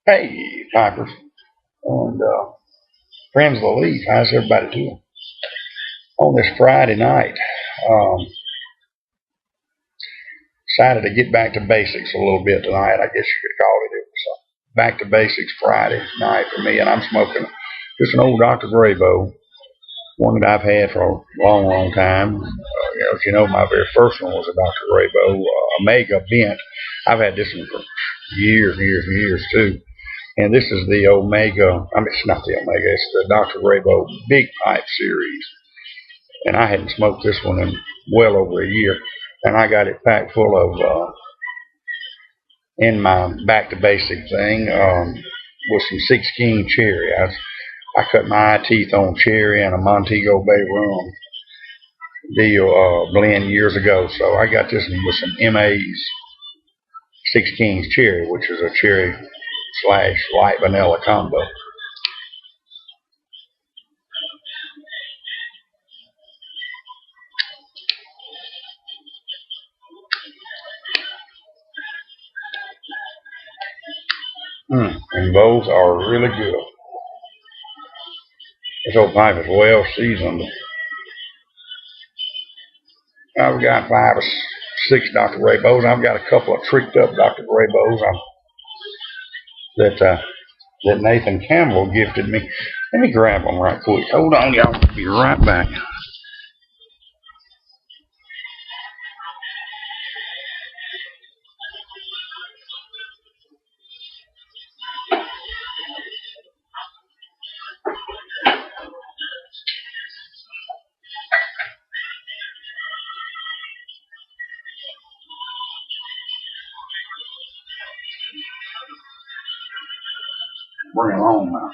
Hey, Pipers and friends of the Leaf, how's everybody doing on this Friday night? Um, Decided to get back to basics a little bit tonight. I guess you could call it. It was back to basics Friday night for me, and I'm smoking just an old Dr. Graybo, one that I've had for a long, long time. As you know, my very first one was a Dr. Graybo Omega Bent. I've had this one for years, years, and years too. And this is the Omega, I mean, it's not the Omega, it's the Dr. Graybo Big Pipe series. And I hadn't smoked this one in well over a year. And I got it packed full of, in my back to basic thing, with some 6 King cherry. I cut my eye teeth on cherry and a Montego Bay rum deal blend years ago. So I got this one with some MA's 6 Kings cherry, which is a cherry slash light vanilla combo. And those are really good. This old pipe is well seasoned. I've got 5 or 6 Dr. Graybos. I've got a couple of tricked up Dr. Graybos that that Nathan Campbell gifted me. Let me grab them right quick. Hold on, y'all. I'll be right back. Bring it on now.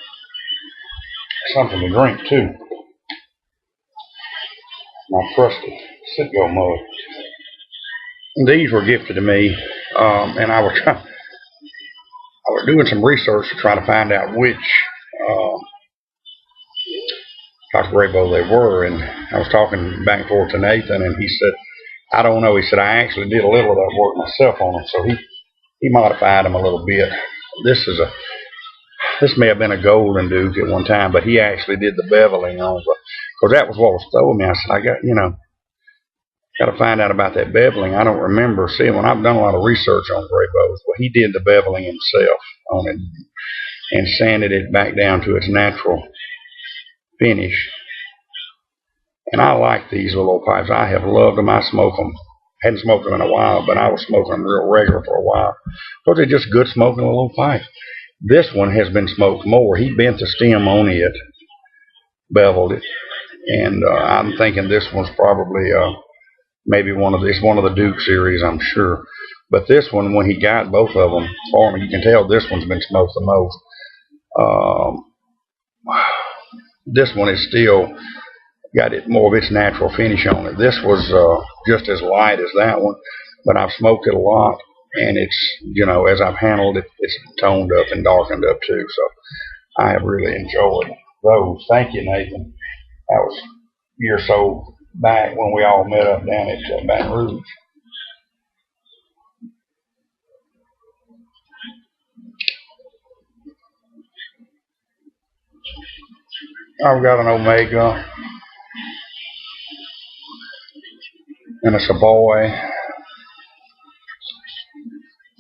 Something to drink too. My trusty Citgo mug. These were gifted to me, and I was doing some research to try to find out which uh, Dr. Graybo they were, and I was talking back and forth to Nathan, and he said, I don't know. He said, I actually did a little of that work myself on them, so he modified them a little bit. This is a this may have been a Golden Duke at one time, but he actually did the beveling on, because that was what was throwing me. I said, I got to find out about that beveling. I don't remember seeing when I've done a lot of research on Graybos. Well, he did the beveling himself on it and sanded it back down to its natural finish. And I like these little old pipes. I have loved them. I smoke them. Hadn't smoked them in a while, but I was smoking them real regular for a while. Because they're just good smoking little pipes. This one has been smoked more. He bent the stem on it, beveled it, and I'm thinking this one's probably maybe one of the Duke series, I'm sure. But this one, when he got both of them for me, you can tell this one's been smoked the most. Um, this one is still got it more of its natural finish on it. This was just as light as that one, but I've smoked it a lot, and it's as I've handled it, it's toned up and darkened up too. So I have really enjoyed those. Thank you, Nathan. That was a year or so back when we all met up down at Baton Rouge. I've got an Omega and a Savoy.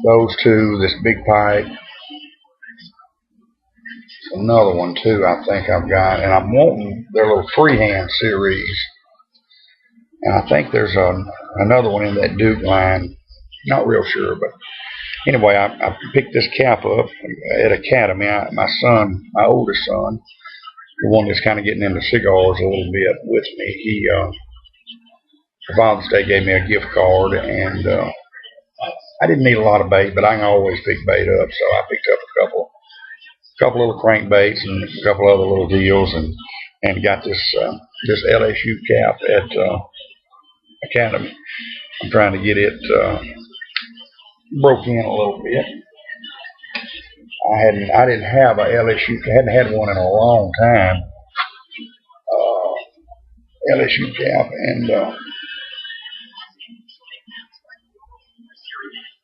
Those two, this big pipe, another one too. I think I've got, and I'm wanting their little freehand series, and I think there's another one in that Duke line. Not real sure, but anyway, I picked this cap up at Academy. My son, my oldest son, the one that's kind of getting into cigars a little bit with me, he for Father's Day gave me a gift card, and I didn't need a lot of bait, but I can always pick bait up. So I picked up a couple little crankbaits and a couple other little deals, and got this LSU cap at Academy. I'm trying to get it broke in a little bit. I didn't have a LSU. Hadn't had one in a long time. LSU cap, and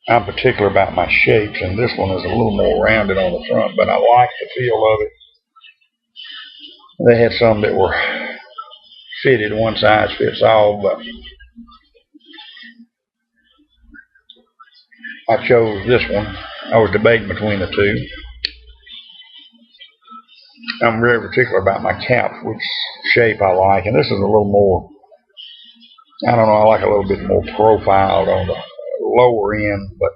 I'm particular about my shapes, and this one is a little more rounded on the front, but I like the feel of it. They had some that were fitted, one size fits all, but I chose this one. I was debating between the two. I'm very particular about my caps, which shape I like, and this is a little more, I don't know, I like a little bit more profiled on the lower end, but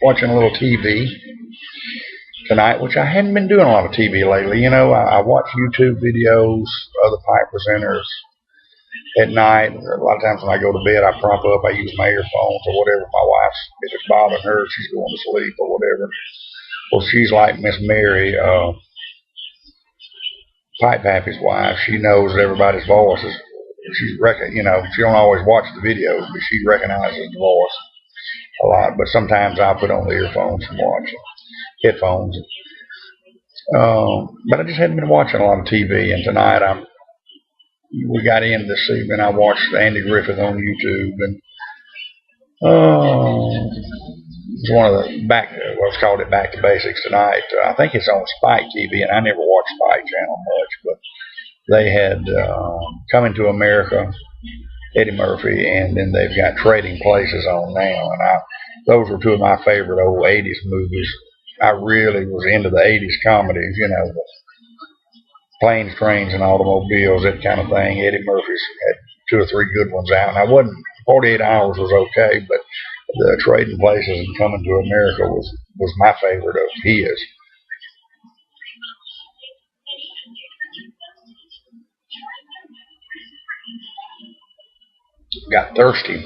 watching a little TV tonight, which I hadn't been doing a lot of TV lately. You know, I watch YouTube videos, other pipe presenters at night. A lot of times when I go to bed, I prop up, I use my earphones or whatever. My wife's, if it's bothering her, she's going to sleep or whatever. Well, she's like Miss Mary, Pipe Pappy's wife. She knows everybody's voices. She she don't always watch the videos, but she recognizes the voice a lot. But sometimes I put on the earphones and watch headphones. But I just hadn't been watching a lot of TV, and tonight we got in this evening. I watched Andy Griffith on YouTube, and it's one of the what's called it Back to Basics tonight. I think it's on Spike TV, and I never watched Spike Channel much, but they had Coming to America, Eddie Murphy, and then they've got Trading Places on now, and those were two of my favorite old 80s movies. I really was into the 80s comedies, the Planes, Trains, and Automobiles, that kind of thing. Eddie Murphy's had 2 or 3 good ones out, and 48 Hours was okay, but the Trading Places and Coming to America was my favorite of his. Got thirsty.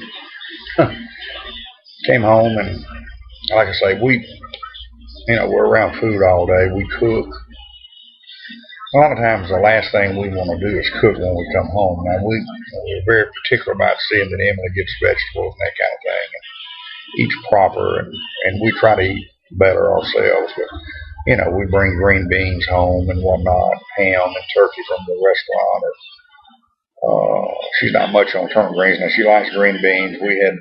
Came home, and like I say, we're around food all day. We cook. A lot of times the last thing we want to do is cook when we come home. Now we're very particular about seeing that Emily gets vegetables and that kind of thing, and eats proper, and we try to eat better ourselves. But we bring green beans home and whatnot, ham and turkey from the restaurant. She's not much on turnip greens. Now she likes green beans. We had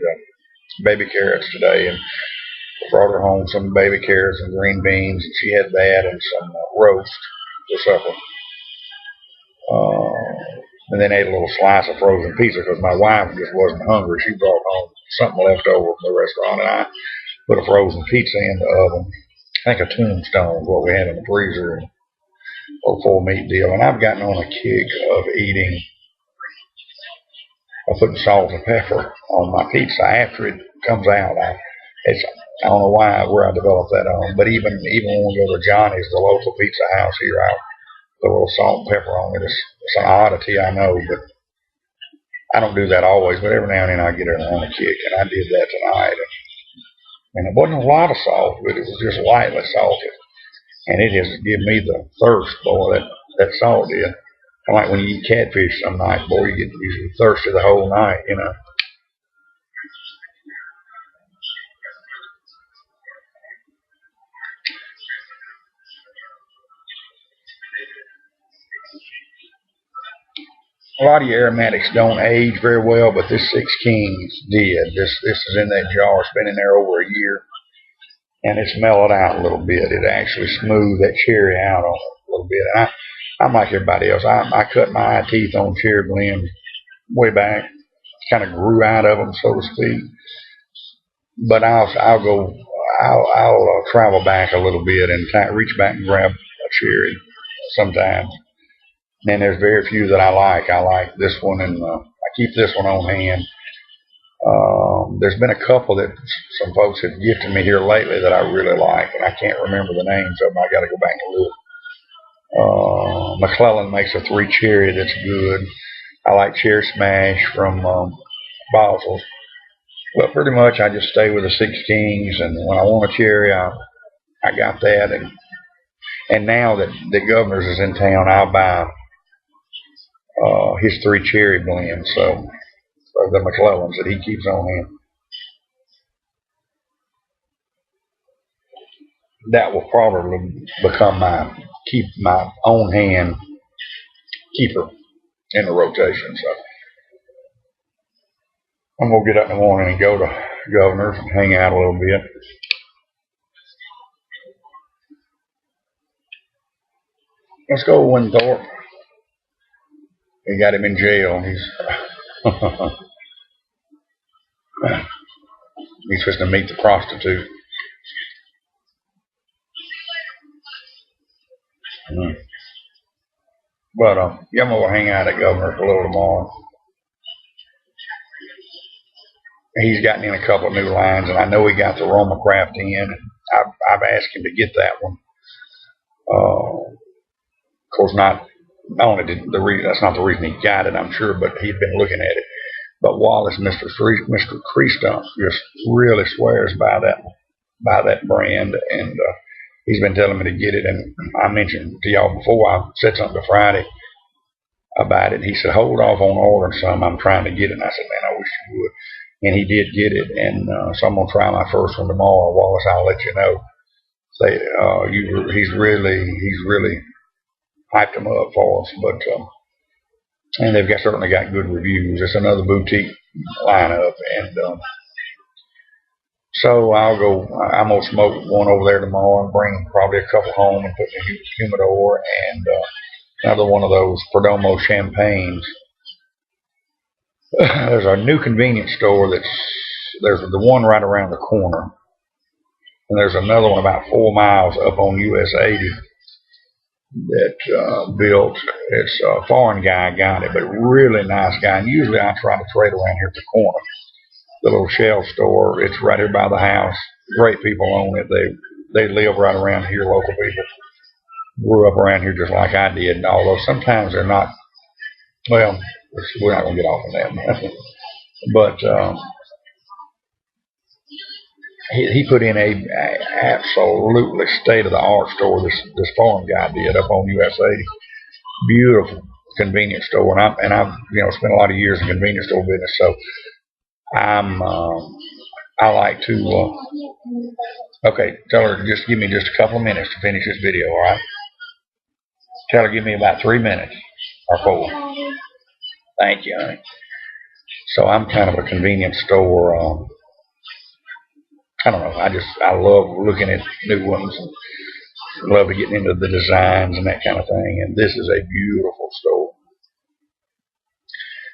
baby carrots today, and brought her home some baby carrots and green beans, and she had that and some roast for supper. And then ate a little slice of frozen pizza because my wife just wasn't hungry. She brought home something left over from the restaurant, and I put a frozen pizza in the oven. I think a Tombstone is what we had in the freezer, and a full meat deal. And I've gotten on a kick of putting salt and pepper on my pizza after it comes out. I don't know where I developed that on, but even when we go to Johnny's, the local pizza house here, I put a little salt and pepper on it. It's an oddity, I know, but I don't do that always. But every now and then I get it on a kick, and I did that tonight. And it wasn't a lot of salt, but it was just lightly salted, and it has given me the thirst, boy. That salt did. Kind of like when you eat catfish some night, boy, you get thirsty the whole night, A lot of your aromatics don't age very well, but this Six Kings did. This is in that jar. It's been in there over a year, and it's mellowed out a little bit. It actually smoothed that cherry out on it a little bit. And I'm like everybody else. I cut my eye teeth on cherry blend way back. Kind of grew out of them, so to speak. But I'll travel back a little bit and reach back and grab a cherry sometimes. And there's very few that I like. I like this one, and I keep this one on hand. There's been a couple that some folks have gifted me here lately that I really like, and I can't remember the names of them. I got to go back and look. McClellan makes a 3 cherry that's good. I like Cherry Smash from Boswell's. But pretty much I just stay with the Six Kings, and when I want a cherry, I got that. And now that the Governor's is in town, I'll buy his 3 cherry blends, so the McClellans that he keeps on hand. That will probably become my keep my own hand keeper in the rotation. So I'm gonna get up in the morning and go to Governor's and hang out a little bit. Let's go to Winthorpe. He got him in jail. He's he's supposed to meet the prostitute. But yeah, I'm gonna hang out at Governor's a little tomorrow. He's gotten in a couple of new lines, and I know he got the Roma Craft in. I've asked him to get that one. Of course, not only did the reason that's not the reason he got it, I'm sure, but he'd been looking at it. But Wallace, Mr. Creastump, just really swears by that brand, and he's been telling me to get it. And I mentioned to y'all before, I said something to Friday about it. He said, hold off on ordering some. I'm trying to get it. And I said, man, I wish you would. And he did get it, and so I'm gonna try my first one tomorrow. Wallace, I'll let you know. He's really hyped them up for us, but and they've certainly got good reviews. It's another boutique lineup, and so I'm gonna smoke one over there tomorrow and bring probably a couple home and put in the humidor, and another one of those Perdomo champagnes. There's a new convenience store there's the one right around the corner, and there's another one about 4 miles up on US 80 that built. It's a foreign guy got it, but really nice guy. And usually I try to trade around here at the corner. The little shelf store. It's right here by the house. Great people own it. They live right around here. Local people grew up around here just like I did. And although sometimes they're not. Well, we're not gonna get off on that. But he put in a absolutely state of the art store. This foreign guy did up on US 80. Beautiful convenience store, and I've spent a lot of years in convenience store business, so I like to. Okay, tell her just give me just a couple of minutes to finish this video. All right. Tell her give me about 3 minutes or 4. Thank you, honey. So I'm kind of a convenience store. I don't know. I love looking at new ones and love getting into the designs and that kind of thing. And this is a beautiful store.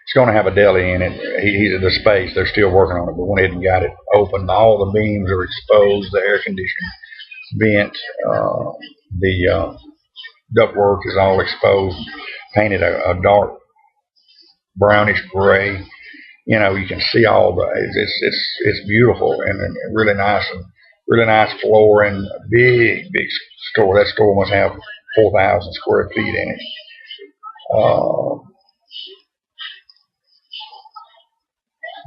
It's going to have a deli in it. He's at the space. They're still working on it, but went ahead and got it open. All the beams are exposed. The air conditioning vent, the ductwork is all exposed. Painted a dark brownish gray. You can see all the. It's beautiful and really nice flooring. Big store. That store must have 4,000 square feet in it.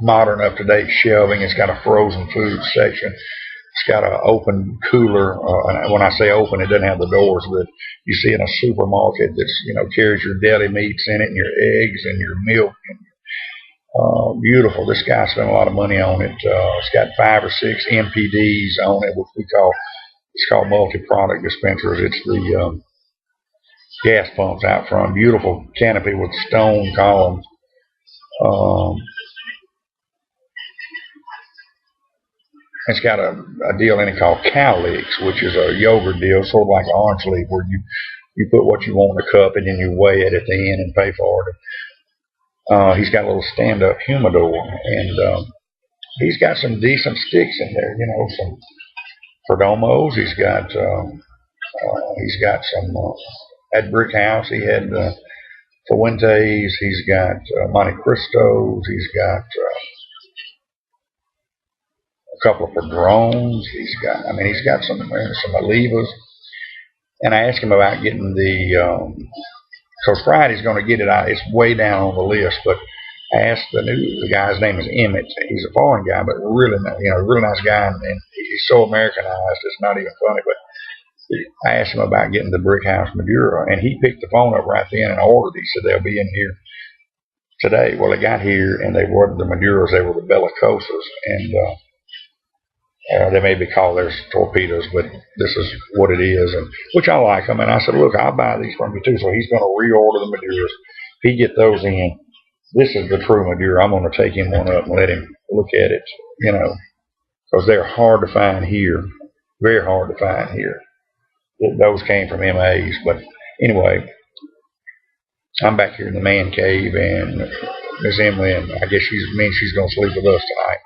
Modern, up-to-date shelving. It's got a frozen food section. It's got an open cooler. And when I say open, it doesn't have the doors, but you see in a supermarket that's carries your deli meats in it, and your eggs and your milk. Beautiful. This guy spent a lot of money on it. It's got 5 or 6 MPDs on it, which it's called multi-product dispensers. It's the gas pumps out front. Beautiful canopy with stone columns. It's got a deal in it called Cowlicks, which is a yogurt deal, sort of like Orange Leaf, where you put what you want in a cup and then you weigh it at the end and pay for it. He's got a little stand-up humidor, and he's got some decent sticks in there. Some Perdomos. He's got some at Brick House. He had Fuentes. He's got Monte Cristos. He's got a couple of Padrones. He's got some Olivas. And I asked him about getting the. Because Friday's going to get it out. It's way down on the list, but I asked the guy's name is Emmett. He's a foreign guy, but really nice guy, and he's so Americanized, it's not even funny. But I asked him about getting the Brick House Maduro, and he picked the phone up right then and ordered. He said they'll be in here today. Well, they got here, and they weren't the Maduros, they were the Bellicosas, They may be called their torpedoes, but this is what it is, and which I like them. And I said, look, I'll buy these from you too. So he's going to reorder the Maduras. If he get those in, this is the true Madura. I'm going to take him one up and let him look at it, because they're hard to find here, very hard to find here. Those came from MAs, but anyway, I'm back here in the man cave, and Miss Emily, and I guess she's going to sleep with us tonight.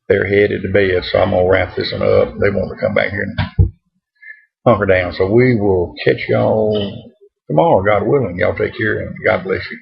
They're headed to bed, so I'm going to wrap this one up. They want to come back here and hunker down. So we will catch y'all tomorrow, God willing. Y'all take care, and God bless you.